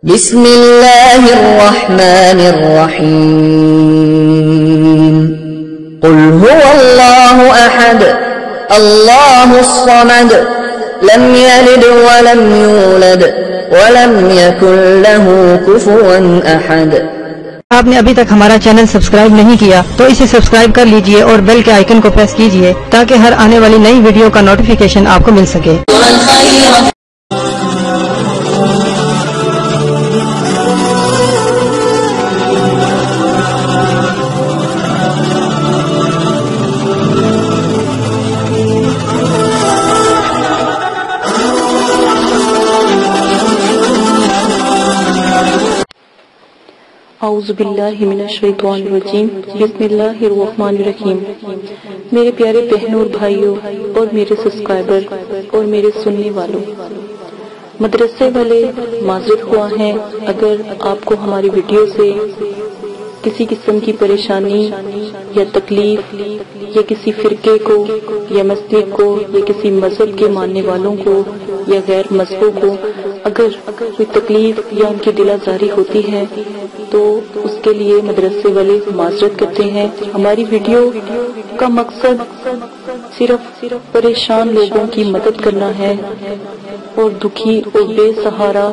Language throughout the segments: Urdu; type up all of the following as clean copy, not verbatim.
بسم اللہ الرحمن الرحیم قل هو اللہ احد اللہ الصمد لم یلد ولم یولد ولم یکن له کفوا احد۔ آپ نے ابھی تک ہمارا چینل سبسکرائب نہیں کیا تو اسے سبسکرائب کر لیجئے اور بیل کے آئیکن کو پریس کیجئے تاکہ ہر آنے والی نئی ویڈیو کا نوٹیفیکیشن آپ کو مل سکے۔ اعوذ باللہ من الشیطان الرجیم بسم اللہ الرحمن الرحیم۔ میرے پیارے بہنوں اور بھائیوں اور میرے سبسکرائبر اور میرے سننے والوں، مدرسے والے معذرت خواہ ہیں اگر آپ کو ہماری ویڈیو سے کسی قسم کی پریشانی یا تکلیف یا کسی فرقے کو یا مسجد کو یا کسی مذہب کے ماننے والوں کو یا غیر مذہبوں کو اگر کوئی تکلیف یا ان کی دل آزاری ہوتی ہے تو اس کے لیے مدرسے والے معذرت کرتے ہیں۔ ہماری ویڈیو کا مقصد صرف پریشان لوگوں کی مدد کرنا ہے اور دکھی اور بے سہارا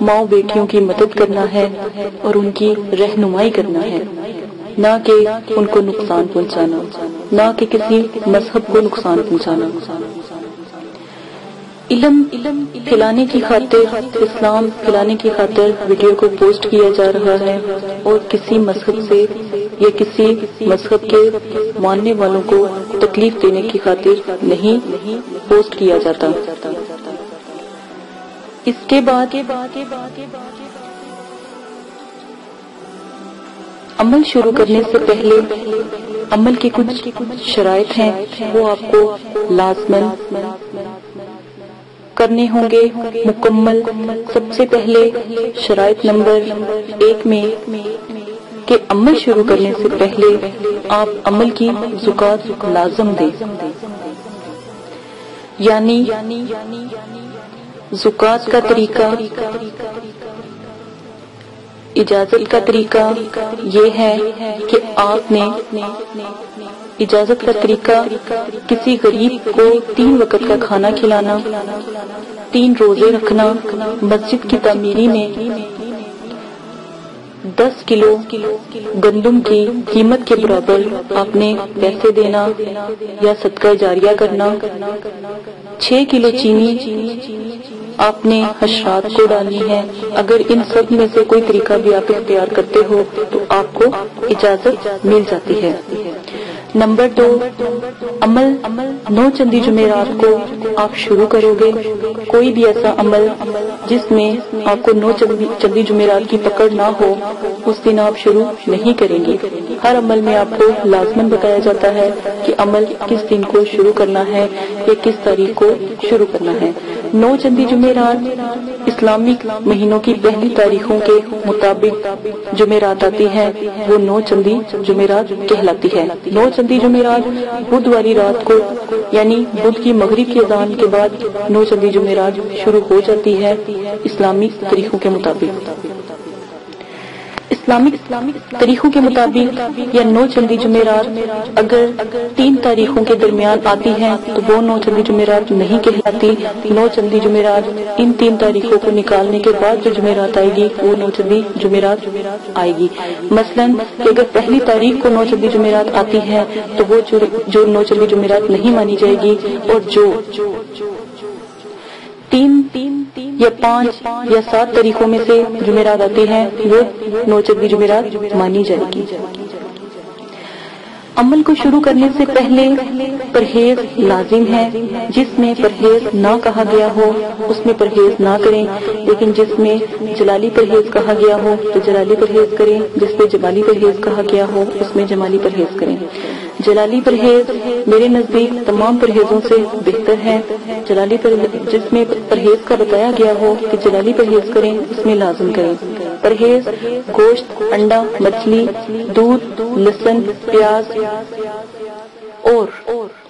ماں بیٹیوں کی مدد کرنا ہے اور ان کی رہنمائی کرنا ہے، نہ کہ ان کو نقصان پہنچانا، نہ کہ کسی مذہب کو نقصان پہنچانا۔ علم پھیلانے کی خاطر، اسلام پھیلانے کی خاطر ویڈیو کو پوسٹ کیا جا رہا ہے اور کسی مذہب سے یا کسی مذہب کے ماننے والوں کو تکلیف دینے کی خاطر نہیں پوسٹ کیا جاتا۔ اس کے بعد عمل شروع کرنے سے پہلے عمل کی کچھ شرائط ہیں، وہ آپ کو لازماً کرنے ہوں گے مکمل۔ سب سے پہلے شرائط نمبر 1 میں کہ عمل شروع کرنے سے پہلے آپ عمل کی زکوٰۃ لازم دیں، یعنی زکوٰۃ کا طریقہ، اجازت کا طریقہ یہ ہے کہ آپ نے اجازت کا طریقہ کسی غریب کو 3 وقت کا کھانا کھلانا، 3 روزے رکھنا، مسجد کی تعمیری میں 10 کلو گندم کی قیمت کے برابر آپ نے پیسے دینا یا صدقہ جاریہ کرنا، 6 کلو چینی آپ نے حشرات کو ڈالنی ہے۔ اگر ان سب میں سے کوئی طریقہ بھی آپ اختیار کرتے ہو تو آپ کو اجازت مل جاتی ہے۔ نمبر 2، عمل 9 چندی جمعرات کو آپ شروع کرو گے۔ کوئی بھی ایسا عمل جس میں آپ کو 9 چندی جمعرات کی پکڑ نہ ہو اس دن آپ شروع نہیں کریں گے۔ ہر عمل میں آپ کو لازماً بتایا جاتا ہے کہ عمل کس دن کو شروع کرنا ہے یا کس تاریخ کو شروع کرنا ہے۔ 9 چندی جمعرات اسلامک مہینوں کی پہلی تاریخوں کے مطابق جمعرات آتی ہے، وہ 9 چندی جمعرات کہلاتی ہے۔ 9 چندی جمعرات بدھ والی رات کو یعنی بدھ کی مغرب کی اذان کے بعد 9 چندی جمعرات شروع ہو جاتی ہے اسلامی طریقوں کے مطابق۔ اسلامک طریقوں کے مطابق یا 9 چندی جمعرات اگر 3 تاریخوں کے درمیان آتی ہیں تو وہ 9 چندی جمعرات نہیں کہلاتی۔ 9 چندی جمعرات ان 3 تاریخوں کو نکالنے کے بعد جو جمعرات آئے گی وہ 9 چندی جمعرات آئے گی۔ مثلاً کہ اگر پہلی تاریخ کو 9 چندی جمعرات آتی ہے تو وہ جو 9 چندی جمعرات نہیں مانی جائے گی، اور جو 3 یا 5 یا 7 تاریخوں میں سے جمعرات آتی ہیں وہ 9 چندی جمعرات مانی جائے گی۔ عمل کو شروع کرنے سے پہلے پرہیز لازم ہے۔ جس میں پرہیز نہ کہا گیا ہو اس میں پرہیز نہ کریں، لیکن جس میں جلالی پرہیز کہا گیا ہو تو جلالی پرہیز کریں، جس میں جمالی پرہیز کہا گیا ہو اس میں جمالی پرہیز کریں۔ جلالی پرہیز میرے نزدیک تمام پرہیزوں سے بہتر ہے۔ جلالی جس میں پرہیز کا بتایا گیا ہو کہ جلالی پرہیز کریں اس میں لازم کریں۔ پرہیز گوشت، انڈا، مچھلی، دودھ، لہسن، پیاز اور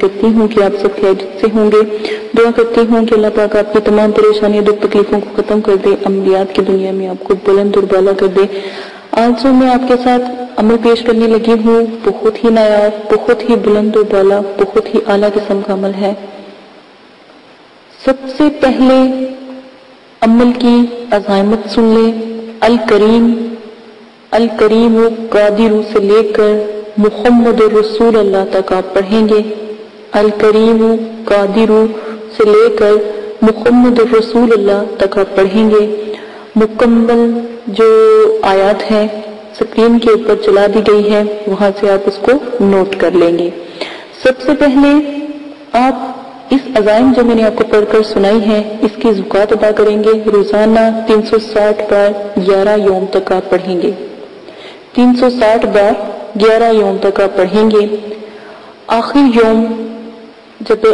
کرتی ہوں کہ آپ سب خیریت سے ہوں گے. دعا کرتی ہوں کہ اللہ پاک آپ کی تمام پریشانیوں دکھ تکلیفوں کو ختم کر دے, عملیات کی دنیا میں آپ کو بلند اور بالا کر دے. آج جو میں آپ کے ساتھ عمل پیش کرنے لگی ہوں بہت ہی نایاب, بہت ہی بلند و بالا, بہت ہی اعلیٰ قسم کا عمل ہے. سب سے پہلے عمل کی عظمت سن لیں. الکریم و قادر سے لے کر محمد رسول اللہ تک آپ پڑھیں گے. الکریم و قادر سے لے کر محمد رسول اللہ تک آپ پڑھیں گے. مکمل جو آیات ہے سکرین کے اوپر چلا دی گئی ہے, وہاں سے آپ اس کو نوٹ کر لیں گے. سب سے پہلے آپ اس عزائم جو میں نے آپ کو پڑھ کر سنائی ہے اس کی زکوٰۃ ادا کریں گے. روزانہ 360 بار 11 یوم تک آپ پڑھیں گے. 360 بار 11 یوم تک آپ پڑھیں گے. آخری یوم جب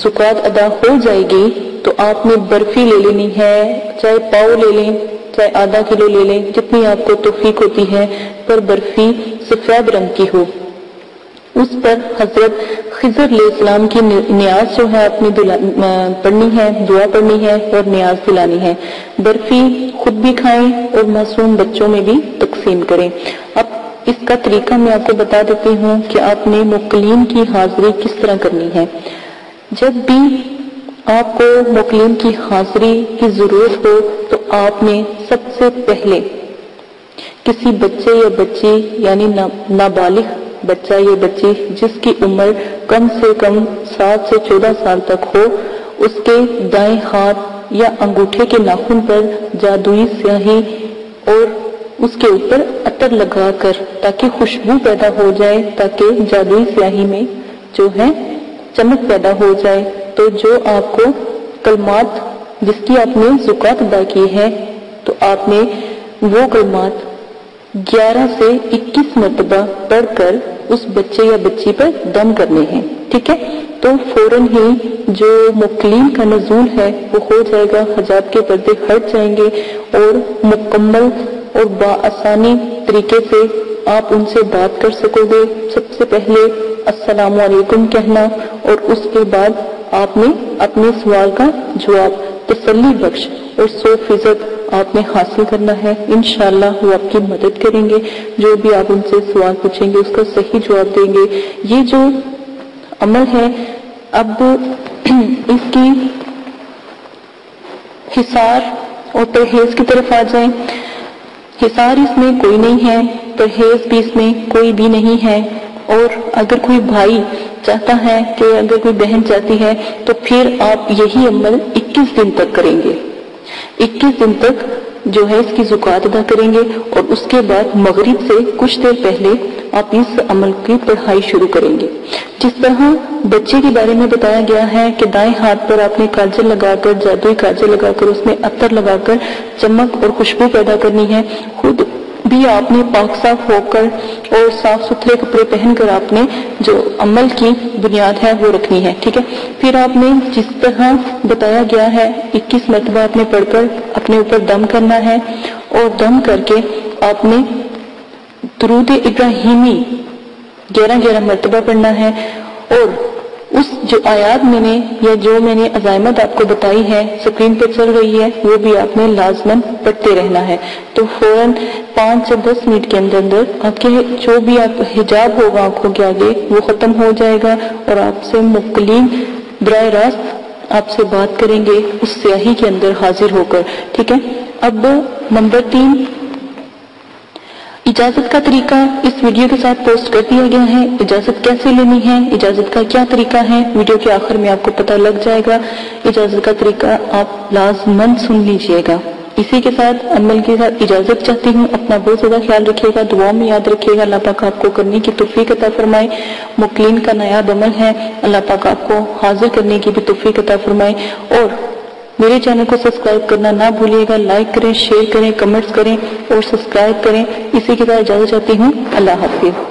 زکوٰۃ ادا ہو جائے گی تو آپ نے برفی لے لینی ہے, چاہے پاؤ لے لیں, چاہے آدھا کلو لے لیں, جتنی آپ کو توفیق ہوتی ہے, پر برفی سفید رنگ کی ہو. اس پر حضرت خضر علیہ السلام کی نیاز جو ہے آپ نے پڑھنی ہے, دعا پڑھنی ہے اور نیاز دلانی ہے. برفی خود بھی کھائیں اور معصوم بچوں میں بھی تقسیم کریں. اب اس کا طریقہ میں آپ کو بتا دیتی ہوں کہ آپ نے مقلین کی حاضری کس طرح کرنی ہے. جب بھی آپ کو مقلین کی حاضری کی ضرورت ہو تو آپ نے سب سے پہلے کسی بچے یا بچی یعنی نابالغ بچہ یا بچی جس کی عمر کم سے کم 7 سے 14 سال تک ہو, اس کے دائیں ہاتھ یا انگوٹھے کے ناخن پر جادوئی سیاہی اور اس کے اوپر عطر لگا کر تاکہ خوشبو پیدا ہو جائے, تاکہ جادوئی سیاہی میں جو ہے چمک پیدا ہو جائے. تو جو آپ کو کلمات جس کی آپ نے زکوٰۃ ادا کی ہے تو آپ نے وہ کلمات 11 سے 21 مرتبہ پڑھ کر اس بچے یا بچی پر دم کرنے ہیں. ٹھیک ہے, تو فوراً ہی جو مقلین کا نزول ہے وہ ہو جائے گا, حجاب کے پردے ہٹ جائیں گے اور مکمل اور بآسانی طریقے سے آپ ان سے بات کر سکو گے. سب سے پہلے السلام علیکم کہنا اور اس کے بعد آپ نے اپنے سوال کا جواب تسلی بخش اور 100% آپ نے حاصل کرنا ہے. انشاءاللہ وہ آپ کی مدد کریں گے. جو بھی آپ ان سے سوال پوچھیں گے اس کا صحیح جواب دیں گے. یہ جو عمل ہے اب اس کی حصار اور پرہیز کی طرف آ جائیں. حصار اس میں کوئی نہیں ہے, پرہیز بھی اس میں کوئی بھی نہیں ہے. اور اگر کوئی بھائی چاہتا ہے کہ اگر کوئی بہن چاہتی ہے تو پھر آپ یہی عمل 21 دن تک کریں گے. 21 دن تک جو ہے اس کی زکوٰۃ ادا کریں گے اور اس کے بعد مغرب سے کچھ دیر پہلے آپ اس عمل کی پڑھائی شروع کریں گے. جس طرح بچے کے بارے میں بتایا گیا ہے کہ دائیں ہاتھ پر آپ نے کاجل لگا کر, جادوئی کاجل لگا کر, اس میں عطر لگا کر چمک اور خوشبو پیدا کرنی ہے. خود بھی آپ نے پاک صاف ہو کر اور صاف ستھرے کپڑے پہن کر آپ نے جو عمل کی بنیاد ہے وہ رکھنی ہے. ٹھیک ہے, پھر آپ نے جس طرح بتایا گیا ہے 21 مرتبہ آپ نے پڑھ کر اپنے اوپر دم کرنا ہے اور دم کر کے آپ نے درود ابراہیمی 11 مرتبہ پڑھنا ہے. اور اس جو آیات میں نے عزائمت آپ کو بتائی ہے سکرین پہ چل رہی ہے وہ بھی آپ نے لازماً پڑھتے رہنا ہے. تو فوراً 5 سے 10 منٹ کے اندر آپ کے جو بھی آپ حجاب ہوگا آنکھوں کے آگے وہ ختم ہو جائے گا اور آپ سے مقلین براہ راست آپ سے بات کریں گے اس سیاہی کے اندر حاضر ہو کر. ٹھیک ہے, اب نمبر 3 اجازت کا طریقہ اس ویڈیو کے ساتھ پوسٹ کر دیا گیا ہے. اجازت کیسے لینی ہے, اجازت کا کیا طریقہ ہے, ویڈیو کے آخر میں آپ کو پتہ لگ جائے گا. اجازت کا طریقہ آپ لازماً سن لیجئے گا. اسی کے ساتھ عمل کے ساتھ اجازت چاہتی ہوں. اپنا بہت زیادہ خیال رکھیے گا, دعاؤں میں یاد رکھیے گا. اللہ پاک آپ کو کرنے کی توفیق عطا فرمائے. مقلین کا نایاب عمل ہے, اللہ پاک آپ کو حاضر کرنے کی بھی توفیق عطا فرمائے. اور میرے چینل کو سبسکرائب کرنا نہ بھولیے گا. لائک کریں, شیئر کریں, کمنٹس کریں اور سبسکرائب کریں. اسی کے ساتھ اجازت چاہتی ہوں. اللہ حافظ.